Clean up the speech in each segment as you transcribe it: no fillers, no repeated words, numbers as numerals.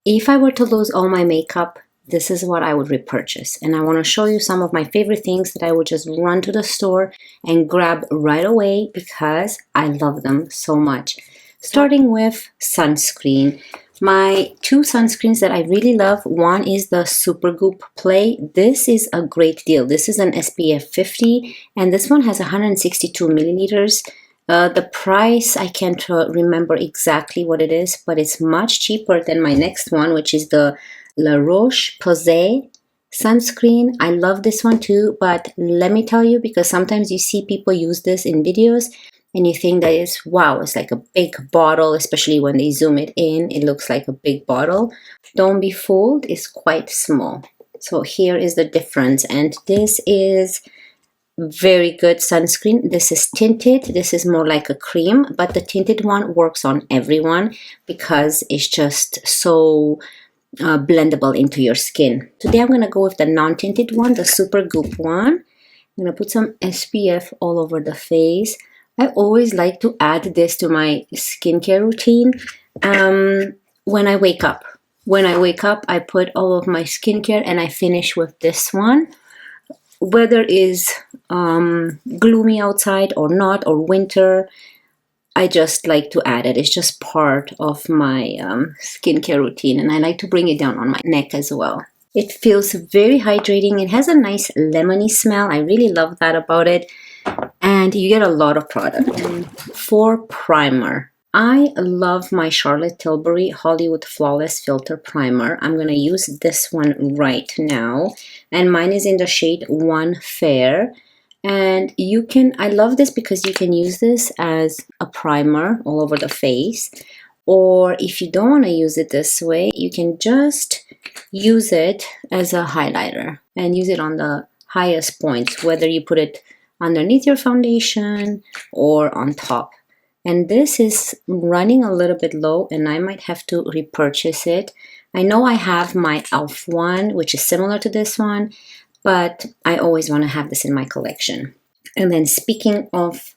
If I were to lose all my makeup, this is what I would repurchase. And I want to show you some of my favorite things that I would just run to the store and grab right away because I love them so much. Starting with sunscreen. My two sunscreens that I really love, one is the Supergoop Play. This is a great deal. This is an SPF 50 and this one has 162 milliliters. The price, I can't remember exactly what it is, but it's much cheaper than my next one, which is the Roche Posay sunscreen. I love this one too, but let me tell you, because sometimes you see people use this in videos and you think that it's, wow, it's like a big bottle, especially when they zoom it in, it looks like a big bottle. Don't be fooled, it's quite small. So here is the difference, and this is very good sunscreen. This is tinted, this is more like a cream, but the tinted one works on everyone because it's just so blendable into your skin. Today I'm going to go with the non-tinted one, the Supergoop one. I'm going to put some SPF all over the face. I always like to add this to my skincare routine when I wake up. When I wake up, I put all of my skincare and I finish with this one. Weather is gloomy outside or not, or winter, I just like to add it. It's just part of my skincare routine, and I like to bring it down on my neck as well. It feels very hydrating. It has a nice lemony smell. I really love that about it. And you get a lot of product. For primer, I love my Charlotte Tilbury Hollywood Flawless Filter Primer. I'm going to use this one right now. And mine is in the shade 1 Fair. And you can, I love this because you can use this as a primer all over the face. Or if you don't want to use it this way, you can just use it as a highlighter and use it on the highest points, whether you put it underneath your foundation or on top. And this is running a little bit low and I might have to repurchase it. I know I have my e.l.f. one, which is similar to this one, but I always want to have this in my collection. And then speaking of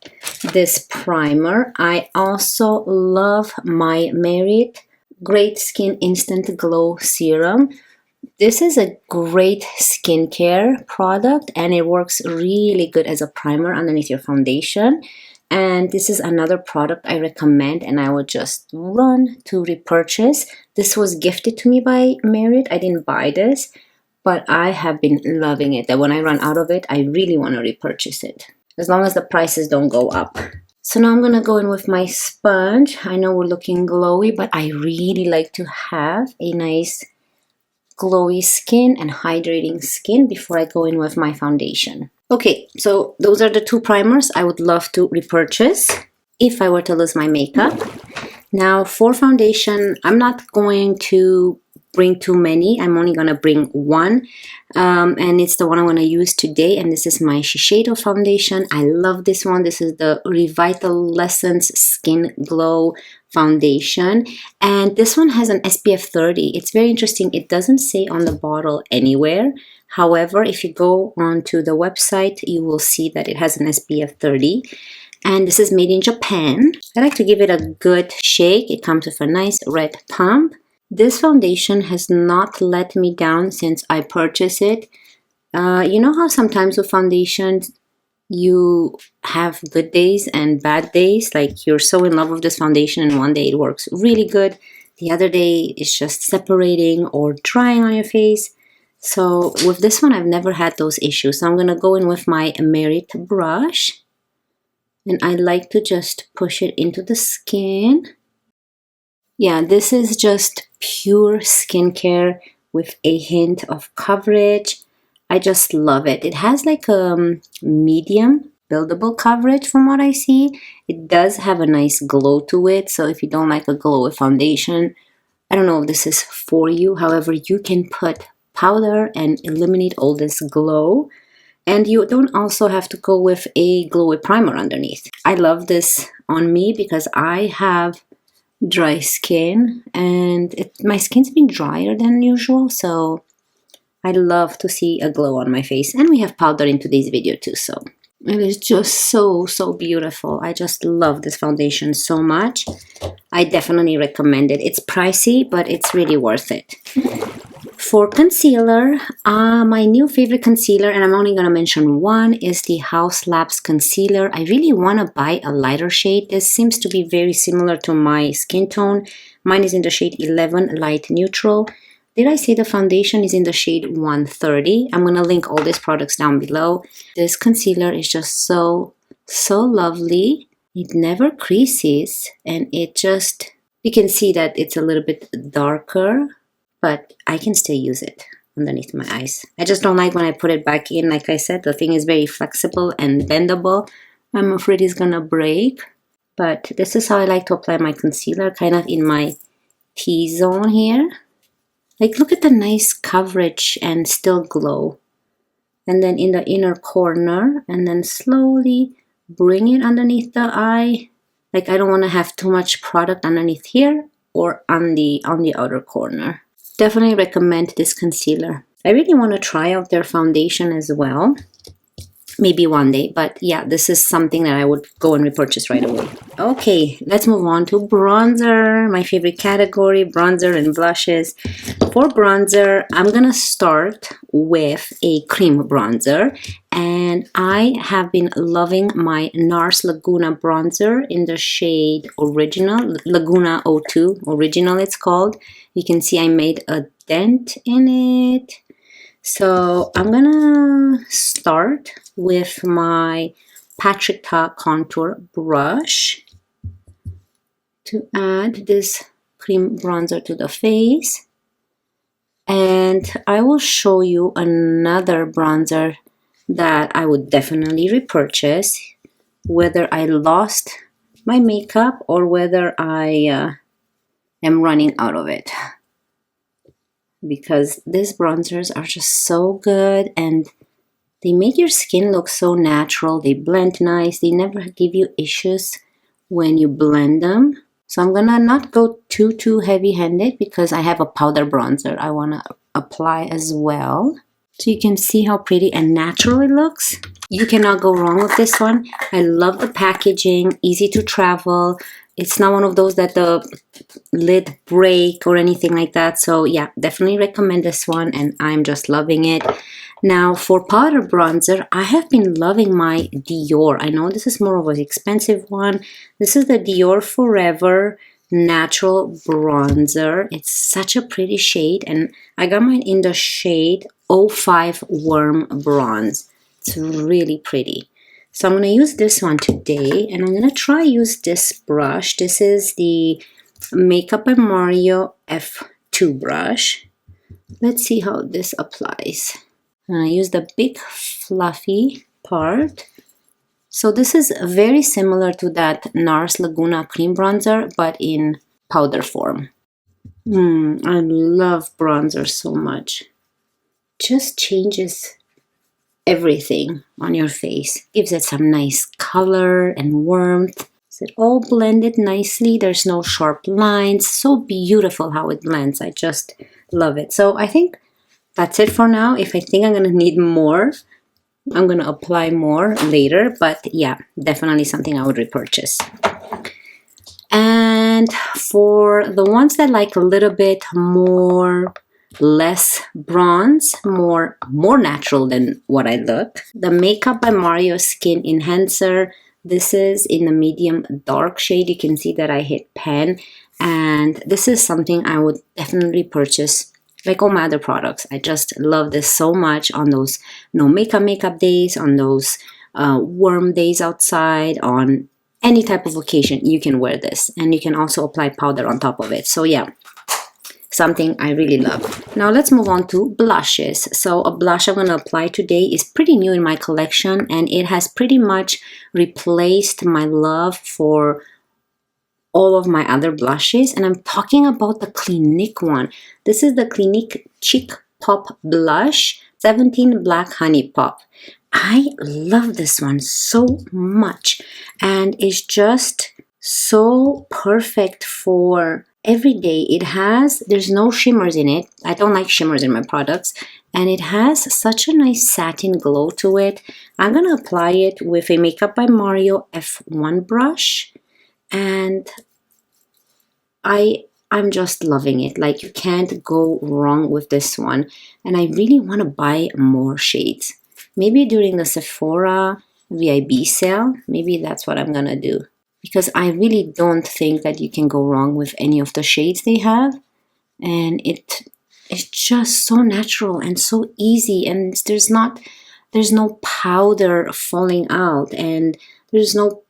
this primer, I also love my Merit Great Skin Instant Glow Serum. This is a great skincare product and it works really good as a primer underneath your foundation. And this is another product I recommend and I would just run to repurchase. This was gifted to me by Merit. I didn't buy this, but I have been loving it. That when I run out of it, I really want to repurchase it, as long as the prices don't go up. So now I'm going to go in with my sponge. I know we're looking glowy, but I really like to have a nice glowy skin and hydrating skin before I go in with my foundation. Okay, so those are the two primers I would love to repurchase if I were to lose my makeup. Now for foundation, I'm not going to bring too many. I'm only going to bring one, and it's the one I'm going to use today, and this is my Shiseido foundation. I love this one. This is the RevitalEssence Skin Glow foundation, and this one has an SPF 30. It's very interesting. It doesn't say on the bottle anywhere. However, if you go onto the website, you will see that it has an SPF 30. And this is made in Japan. I like to give it a good shake. It comes with a nice red pump. This foundation has not let me down since I purchased it. You know how sometimes with foundations, you have good days and bad days? Like you're so in love with this foundation and one day it works really good. The other day it's just separating or drying on your face. So with this one, I've never had those issues. So I'm going to go in with my Merit brush. And I like to just push it into the skin. Yeah, this is just pure skincare with a hint of coverage. I just love it. It has like a medium buildable coverage from what I see. It does have a nice glow to it. So if you don't like a glow with foundation, I don't know if this is for you. However, you can put powder and eliminate all this glow. And you don't also have to go with a glowy primer underneath. I love this on me because I have dry skin and my skin's been drier than usual. So I love to see a glow on my face. And we have powder in today's video too. So It is just so, so beautiful. I just love this foundation so much. I definitely recommend it. It's pricey, but it's really worth it. For concealer, my new favorite concealer, and I'm only going to mention one, is the Haus Labs concealer. I really want to buy a lighter shade. This seems to be very similar to my skin tone. Mine is in the shade 11 Light Neutral. Did I say the foundation is in the shade 130? I'm going to link all these products down below. This concealer is just so, so lovely. It never creases, and it just, you can see that it's a little bit darker, but I can still use it underneath my eyes. I just don't like when I put it back in. Like I said, the thing is very flexible and bendable. I'm afraid it's gonna break. But this is how I like to apply my concealer, kind of in my T-zone here. Like, look at the nice coverage and still glow. And then in the inner corner, and then slowly bring it underneath the eye. Like, I don't want to have too much product underneath here or on the outer corner. Definitely recommend this concealer. I really want to try out their foundation as well. Maybe one day, but yeah, this is something that I would go and repurchase right away. Okay, let's move on to bronzer, my favorite category, bronzer and blushes. For bronzer, I'm gonna start with a cream bronzer, and I have been loving my NARS Laguna bronzer in the shade Original, Laguna 02, Original it's called. You can see I made a dent in it. So I'm gonna start with my Patrick Ta contour brush to add this cream bronzer to the face. And I will show you another bronzer that I would definitely repurchase, whether I lost my makeup or whether I am running out of it. Because these bronzers are just so good and they make your skin look so natural. They blend nice. They never give you issues when you blend them. So I'm gonna not go too heavy-handed because I have a powder bronzer I wanna apply as well. So you can see how pretty and natural it looks. You cannot go wrong with this one. I love the packaging, easy to travel. It's not one of those that the lid break or anything like that. So yeah, definitely recommend this one, and I'm just loving it. Now for powder bronzer, I have been loving my Dior. I know this is more of an expensive one. This is the Dior Forever Natural Bronzer. It's such a pretty shade, and I got mine in the shade 05 Warm Bronze. It's really pretty. So I'm going to use this one today, and I'm going to try use this brush. This is the Makeup by Mario F2 brush. Let's see how this applies. I use the big fluffy part. So this is very similar to that NARS Laguna cream bronzer, but in powder form. I love bronzer so much. Just changes everything on your face. Gives it some nice color and warmth. So it all blended nicely. There's no sharp lines. So beautiful how it blends. I just love it. So I think that's it for now. If I think I'm going to need more, I'm going to apply more later. But yeah, definitely something I would repurchase. And for the ones that like a little bit more, less bronze, more natural than what I look, the Makeup by Mario Skin Enhancer. This is in the medium dark shade. You can see that I hit pan, and this is something I would definitely purchase like all my other products. I just love this so much on those no makeup days, on those warm days outside, on any type of occasion. You can wear this, and you can also apply powder on top of it. So yeah, something I really love. Now let's move on to blushes. So a blush I'm going to apply today is pretty new in my collection, and it has pretty much replaced my love for all of my other blushes, and I'm talking about the Clinique one. This is the Clinique Cheek Pop Blush 17 Black Honey Pop. I love this one so much, and it's just so perfect for every day. There's no shimmers in it. I don't like shimmers in my products. And it has such a nice satin glow to it. I'm going to apply it with a Makeup by Mario F1 brush. And I'm just loving it. Like, you can't go wrong with this one. And I really want to buy more shades. Maybe during the Sephora VIB sale, maybe that's what I'm going to do. Because I really don't think that you can go wrong with any of the shades they have. And it's just so natural and so easy. And there's no powder falling out. And there's no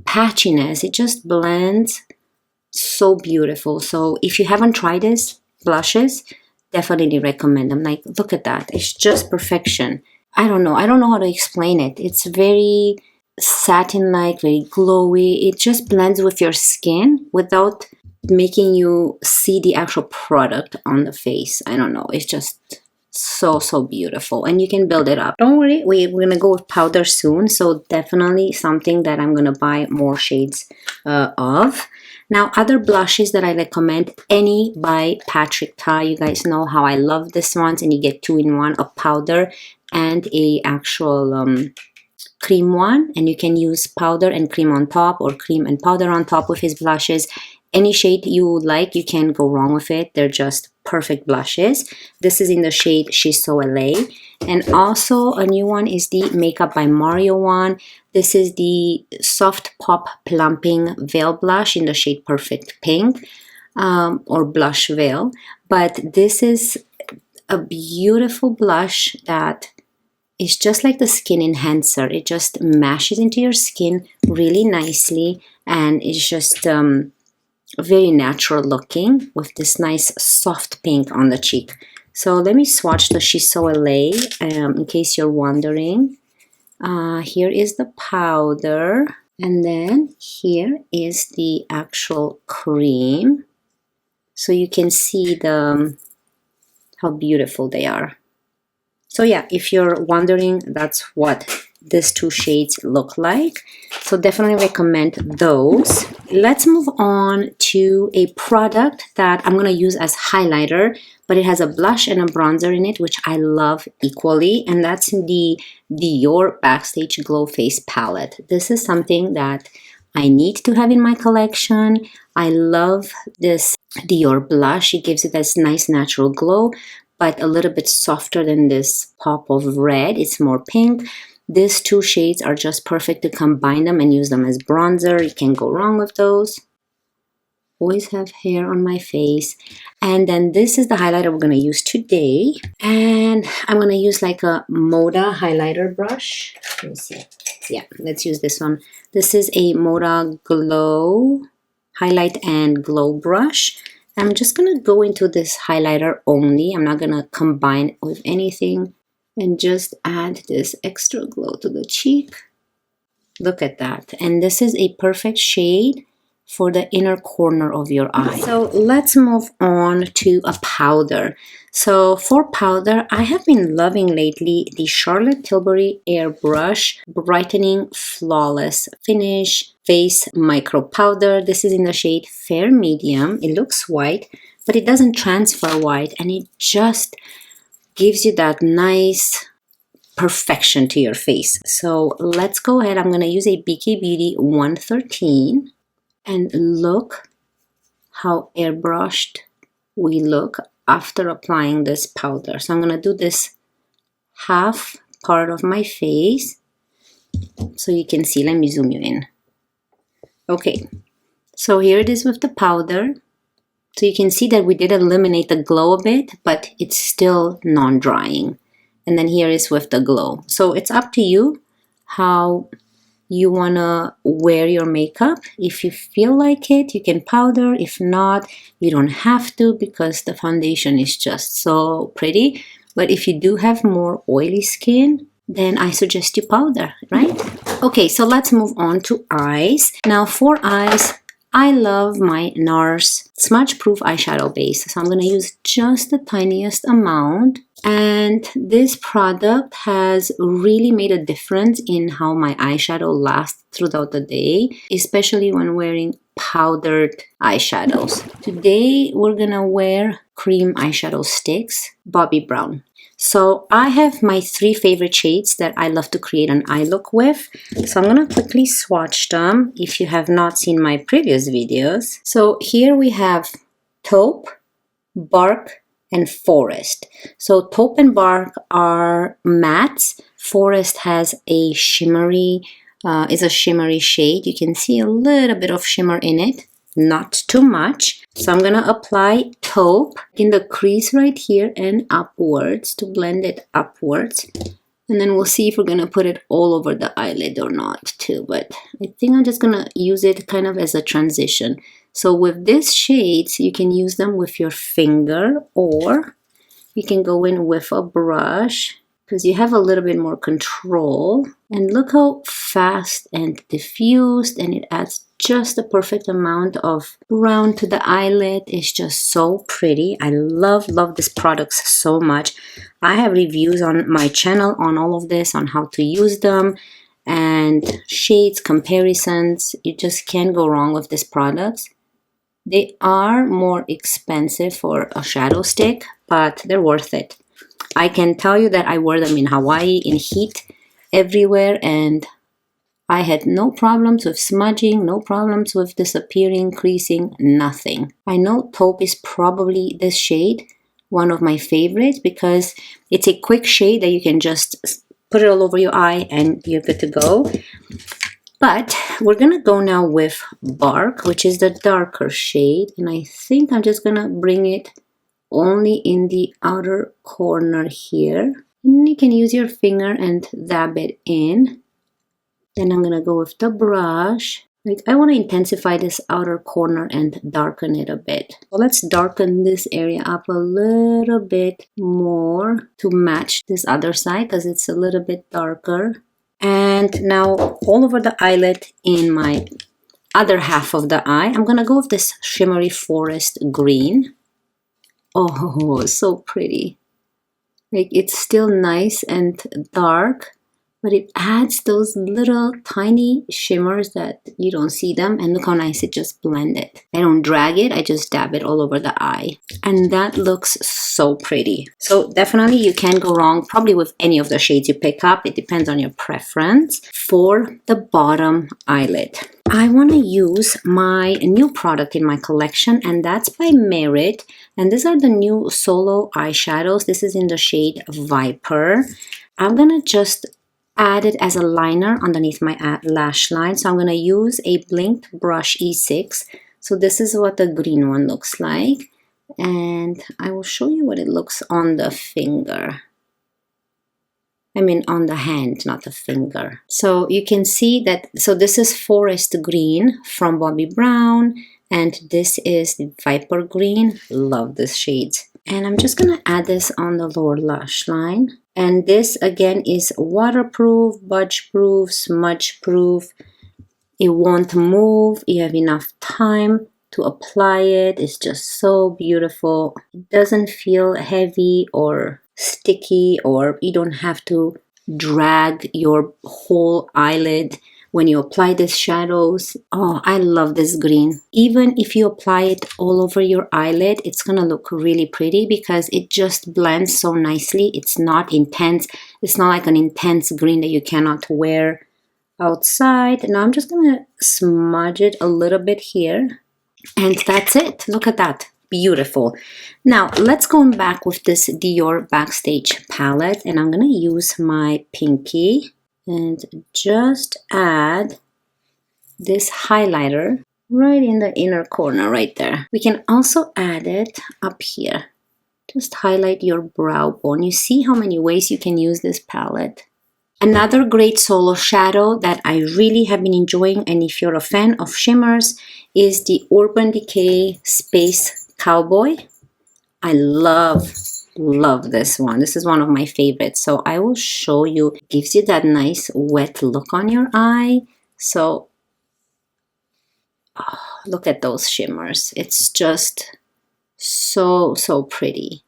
patchiness. It just blends so beautiful. So if you haven't tried this blushes, definitely recommend them. Like, look at that. It's just perfection. I don't know how to explain it. It's very satin-like, very glowy. It just blends with your skin without making you see the actual product on the face. I don't know. It's just so beautiful. And you can build it up. Don't worry, we're going to go with powder soon. So definitely something that I'm going to buy more shades of. Now, other blushes that I recommend, Any by Patrick Ta. You guys know how I love this ones. And you get 2-in-1, a powder and a actual cream one, and you can use powder and cream on top or cream and powder on top with his blushes. Any shade you would like, you can't go wrong with it. They're just perfect blushes. This is in the shade She's So LA. And also a new one is the Makeup by Mario one. This is the Soft Pop Plumping Veil Blush in the shade Perfect Pink, or Blush Veil. But this is a beautiful blush that it's just like the skin enhancer. It just mashes into your skin really nicely, and it's just very natural looking with this nice soft pink on the cheek. So let me swatch the She's So LA in case you're wondering. Here is the powder, and then here is the actual cream. So you can see how beautiful they are. So yeah, if you're wondering, that's what these two shades look like. So definitely recommend those. Let's move on to a product that I'm going to use as highlighter, but it has a blush and a bronzer in it, which I love equally. And that's the Dior Backstage Glow Face Palette. This is something that I need to have in my collection. I love this Dior blush. It gives it this nice natural glow, but a little bit softer than this pop of red. It's more pink. These two shades are just perfect to combine them and use them as bronzer. You can't go wrong with those. Always have hair on my face. And then this is the highlighter we're going to use today. And I'm going to use like a Moda highlighter brush. Let me see. Yeah, let's use this one. This is a Moda Glow Highlight and Glow brush. I'm just going to go into this highlighter only. I'm not going to combine it with anything, and just add this extra glow to the cheek. Look at that. And this is a perfect shade for the inner corner of your eye. So let's move on to a powder. So for powder, I have been loving lately the Charlotte Tilbury Airbrush Brightening Flawless Finish Face Micro Powder. This is in the shade Fair Medium. It looks white, but it doesn't transfer white, and it just gives you that nice perfection to your face. So let's go ahead. I'm going to use a BK Beauty 113, and look how airbrushed we look after applying this powder. So I'm going to do this half part of my face so you can see. Let me zoom you in. Okay, so here it is with the powder. So you can see that we did eliminate the glow a bit, but it's still non-drying. And then here is with the glow. So it's up to you how you want to wear your makeup. If you feel like it, you can powder. If not, you don't have to, because the foundation is just so pretty. But if you do have more oily skin, then I suggest you powder, right? Okay, so let's move on to eyes. Now for eyes, I love my NARS Smudge Proof Eyeshadow Base. So I'm going to use just the tiniest amount. And this product has really made a difference in how my eyeshadow lasts throughout the day, especially when wearing powdered eyeshadows. Today, we're gonna wear cream eyeshadow sticks, Bobbi Brown. So I have my 3 favorite shades that I love to create an eye look with. So I'm gonna quickly swatch them if you have not seen my previous videos. So here we have Taupe, Bark, and Forest. So Taupe and Bark are mattes. Forest has a shimmery, is a shimmery shade. You can see a little bit of shimmer in it, not too much. So I'm gonna apply Taupe in the crease right here and upwards to blend it upwards. And then we'll see if we're gonna put it all over the eyelid or not too. But I think I'm just gonna use it kind of as a transition. So with these shades, you can use them with your finger or you can go in with a brush because you have a little bit more control. And look how fast and diffused, and it adds just the perfect amount of brown to the eyelid. It's just so pretty. I love this products so much. I have reviews on my channel on all of this, on how to use them and shades, comparisons. You just can't go wrong with these products. They are more expensive for a shadow stick, but they're worth it. I can tell you that I wore them in Hawaii in heat everywhere, and I had no problems with smudging, no problems with disappearing, creasing, nothing. I know Taupe is probably this shade, one of my favorites, because it's a quick shade that you can just put it all over your eye and you're good to go. But we're gonna go now with Bark, which is the darker shade, and I think I'm just gonna bring it only in the outer corner here. And you can use your finger and dab it in. Then I'm gonna go with the brush. Like, I want to intensify this outer corner and darken it a bit. So let's darken this area up a little bit more to match this other side because it's a little bit darker. And now all over the eyelid in my other half of the eye, I'm gonna go with this shimmery forest green. Oh, so pretty. Like, it's still nice and dark, but it adds those little tiny shimmers that you don't see them. And look how nice it just blended. I don't drag it, I just dab it all over the eye. And that looks so pretty. So definitely you can't go wrong probably with any of the shades you pick up. It depends on your preference. For the bottom eyelid, I want to use my new product in my collection, and that's by Merit. And these are the new solo eyeshadows. This is in the shade Viper. I'm gonna just add it as a liner underneath my lash line. So I'm going to use a blinked brush E6. So this is what the green one looks like. And I will show you what it looks on the finger. I mean on the hand, not the finger. So you can see that, so this is Forest Green from Bobbi Brown. And this is the Viper Green. Love this shade. And I'm just going to add this on the lower lash line. And this again is waterproof, budge-proof, smudge-proof. It won't move. You have enough time to apply it. It's just so beautiful. It doesn't feel heavy or sticky, or you don't have to drag your whole eyelid when you apply these shadows. Oh, I love this green. Even if you apply it all over your eyelid, it's gonna look really pretty because it just blends so nicely. It's not intense. It's not like an intense green that you cannot wear outside. Now I'm just gonna smudge it a little bit here. And that's it. Look at that. Beautiful. Now let's go back with this Dior Backstage palette, and I'm gonna use my pinky and just add this highlighter right in the inner corner right there. We can also add it up here. Just highlight your brow bone. You see how many ways you can use this palette. Another great solo shadow that I really have been enjoying, and if you're a fan of shimmers, is the Urban Decay Space Cowboy. I love this one. This is one of my favorites. So I will show you. It gives you that nice wet look on your eye. So look at those shimmers. It's just so pretty.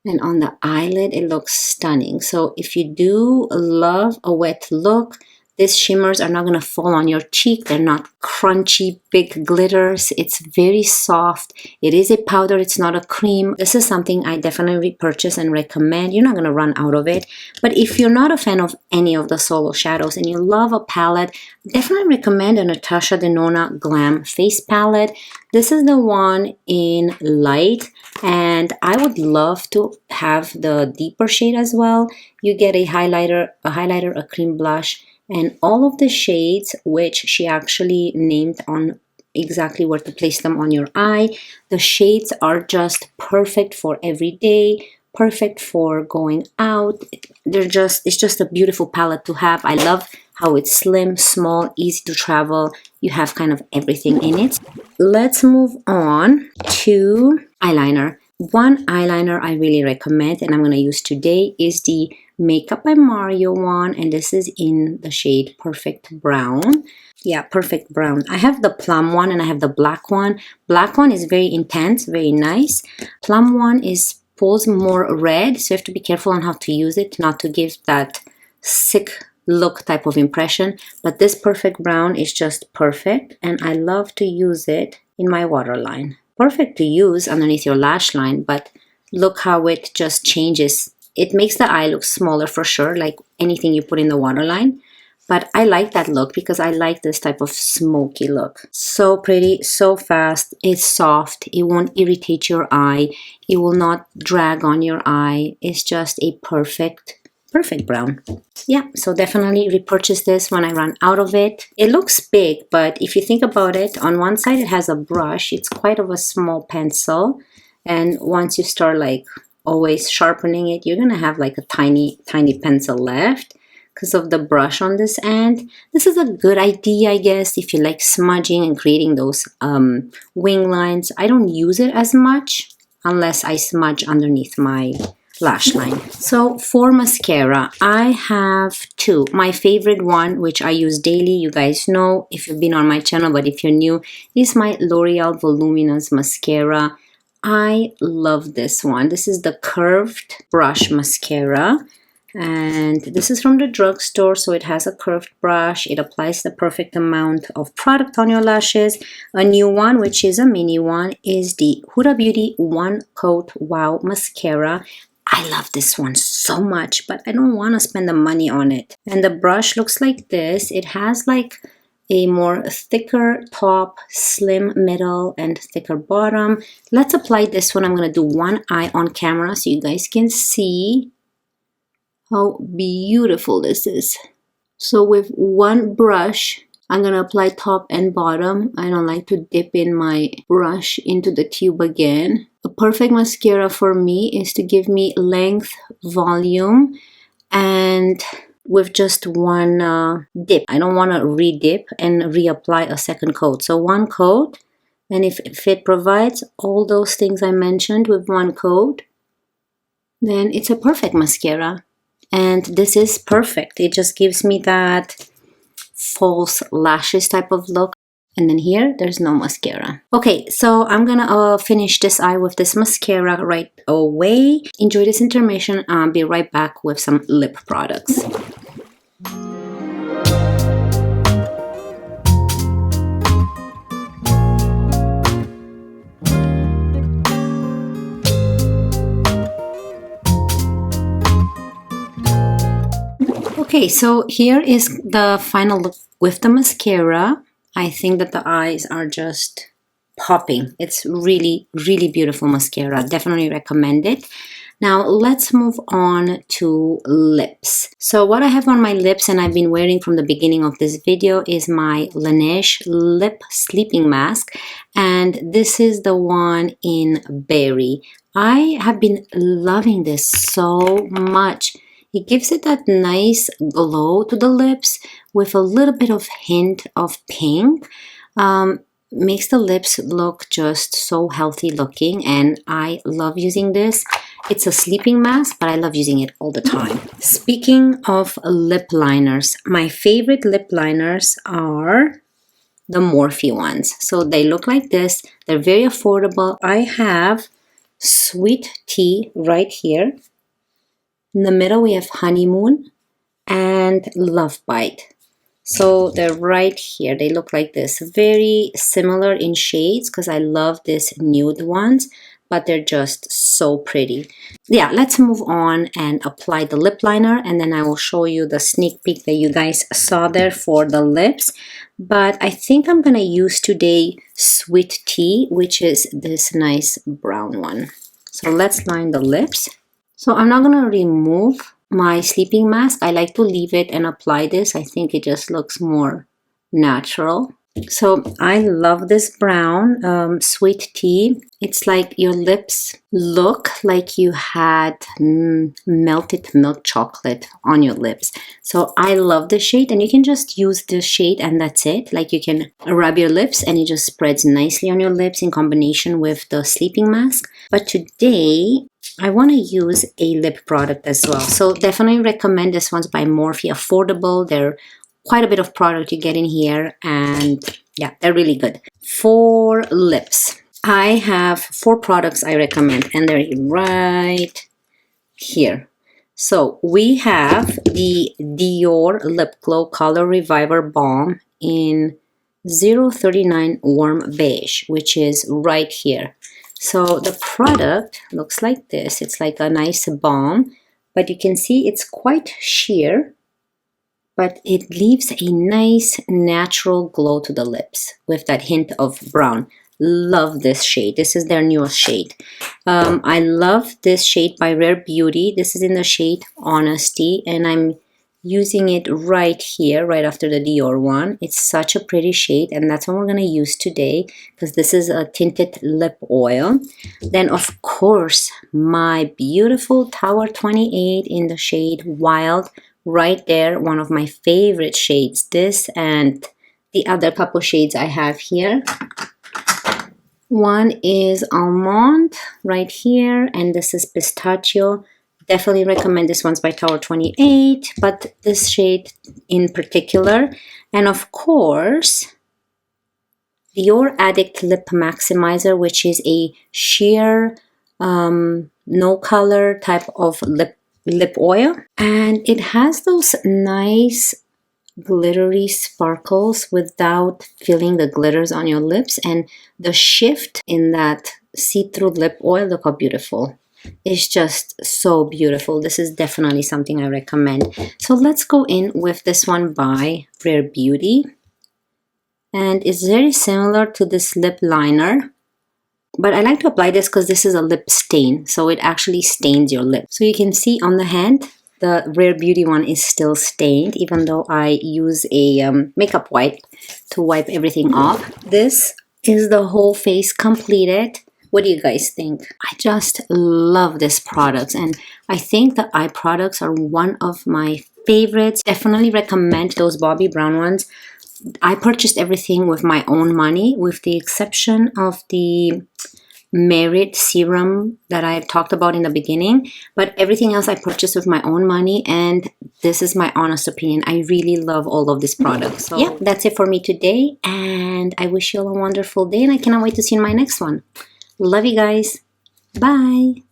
And on the eyelid, it looks stunning. So if you do love a wet look, these shimmers are not going to fall on your cheek. They're not crunchy, big glitters. It's very soft. It is a powder. It's not a cream. This is something I definitely repurchase and recommend. You're not going to run out of it. But if you're not a fan of any of the solo shadows and you love a palette, definitely recommend a Natasha Denona Glam Face Palette. This is the one in light, and I would love to have the deeper shade as well. You get a highlighter, a cream blush, and all of the shades, which she actually named on exactly where to place them on your eye. The shades are just perfect for every day, perfect for going out. It's just a beautiful palette to have. I love how it's slim, small, easy to travel. You have kind of everything in it. Let's move on to eyeliner. One eyeliner I really recommend and I'm going to use today is the Makeup by Mario one, and this is in the shade Perfect Brown. Yeah, Perfect Brown. I have the plum one and I have the black one. Black one is very intense, very nice. Plum one pulls more red, so you have to be careful on how to use it, not to give that sick look type of impression. But this Perfect Brown is just perfect, and I love to use it in my waterline. Perfect to use underneath your lash line, but look how it just changes. It makes the eye look smaller for sure, like anything you put in the waterline. But I like that look because I like this type of smoky look. So pretty, so fast, it's soft, it won't irritate your eye, it will not drag on your eye. It's just a perfect brown. Yeah, so definitely repurchase this when I run out of it. It looks big, but if you think about it, on one side it has a brush. It's quite of a small pencil. And once you start like always sharpening it, you're gonna have like a tiny pencil left because of the brush on this end. This is a good idea, I guess, if you like smudging and creating those wing lines. I don't use it as much unless I smudge underneath my lash line. So for mascara, I have two. My favorite one, which I use daily, you guys know if you've been on my channel, but if you're new, is my L'Oreal Voluminous Mascara. I love this one. This is the curved brush mascara, and this is from the drugstore, so it has a curved brush. It applies the perfect amount of product on your lashes. A new one, which is a mini one, is the Huda Beauty One Coat Wow Mascara. I love this one so much, but I don't want to spend the money on it. And the brush looks like this. It has like a more thicker top, slim middle, and thicker bottom. Let's apply this one. I'm going to do one eye on camera so you guys can see how beautiful this is. So with one brush, I'm going to apply top and bottom. I don't like to dip in my brush into the tube again. A perfect mascara for me is to give me length, volume, and with just one dip. I don't want to re-dip and reapply a second coat. So one coat, and if it provides all those things I mentioned with one coat, then it's a perfect mascara. And this is perfect. It just gives me that false lashes type of look. And then here, there's no mascara. Okay, so I'm gonna finish this eye with this mascara right away. Enjoy this intermission. I'll be right back with some lip products. Okay, so here is the final look with the mascara. I think that the eyes are just popping. It's really, really beautiful mascara. Definitely recommend it. Now let's move on to lips. So what I have on my lips and I've been wearing from the beginning of this video is my Laneige Lip Sleeping Mask. And this is the one in Berry. I have been loving this so much. It gives it that nice glow to the lips with a little bit of hint of pink. Makes the lips look just so healthy looking, and I love using this. It's a sleeping mask, but I love using it all the time. Speaking of lip liners, my favorite lip liners are the Morphe ones. So they look like this. They're very affordable. I have Sweet Tea right here. In the middle, we have Honeymoon and Love Bite. So they're right here. They look like this. Very similar in shades because I love these nude ones, but they're just so pretty. Yeah, let's move on and apply the lip liner, and then I will show you the sneak peek that you guys saw there for the lips. But I think I'm gonna use today Sweet Tea, which is this nice brown one. So let's line the lips. So I'm not gonna remove my sleeping mask. I like to leave it and apply this. I think it just looks more natural. So I love this brown Sweet Tea. It's like your lips look like you had melted milk chocolate on your lips. So I love the shade, and you can just use this shade and that's it. Like you can rub your lips and it just spreads nicely on your lips in combination with the sleeping mask. But today I want to use a lip product as well. So definitely recommend this one's by Morphe. Affordable. They're quite a bit of product you get in here, and yeah, they're really good. For lips, I have 4 products I recommend, and they're right here. So we have the Dior Lip Glow Color Reviver Balm in 039 Warm Beige, which is right here. So the product looks like this. It's like a nice balm, but you can see it's quite sheer, but it leaves a nice natural glow to the lips with that hint of brown. Love this shade. This is their newest shade. I love this shade by Rare Beauty. This is in the shade Honesty, and I'm using it right here, right after the Dior one. It's such a pretty shade, and that's what we're going to use today because this is a tinted lip oil. Then, of course, my beautiful Tower 28 in the shade Wild. Right there, one of my favorite shades. This and the other couple shades I have here. One is Almond right here, and this is Pistachio. Definitely recommend this one's by Tower 28, but this shade in particular. And of course, Dior Addict Lip Maximizer, which is a sheer, no color type of lip oil. And it has those nice glittery sparkles without feeling the glitters on your lips. And the shift in that see-through lip oil, look how beautiful. It's just so beautiful. This is definitely something I recommend. So let's go in with this one by Rare Beauty. And it's very similar to this lip liner. But I like to apply this because this is a lip stain. So it actually stains your lip. So you can see on the hand, the Rare Beauty one is still stained, even though I use a makeup wipe to wipe everything off. This is the whole face completed. What do you guys think? I just love this product, and I think the eye products are one of my favorites. Definitely recommend those Bobbi Brown ones. I purchased everything with my own money, with the exception of the Merit serum that I talked about in the beginning, but everything else I purchased with my own money, and this is my honest opinion. I really love all of these products. So yeah, that's it for me today, and I wish you all a wonderful day, and I cannot wait to see you in my next one. Love you guys. Bye.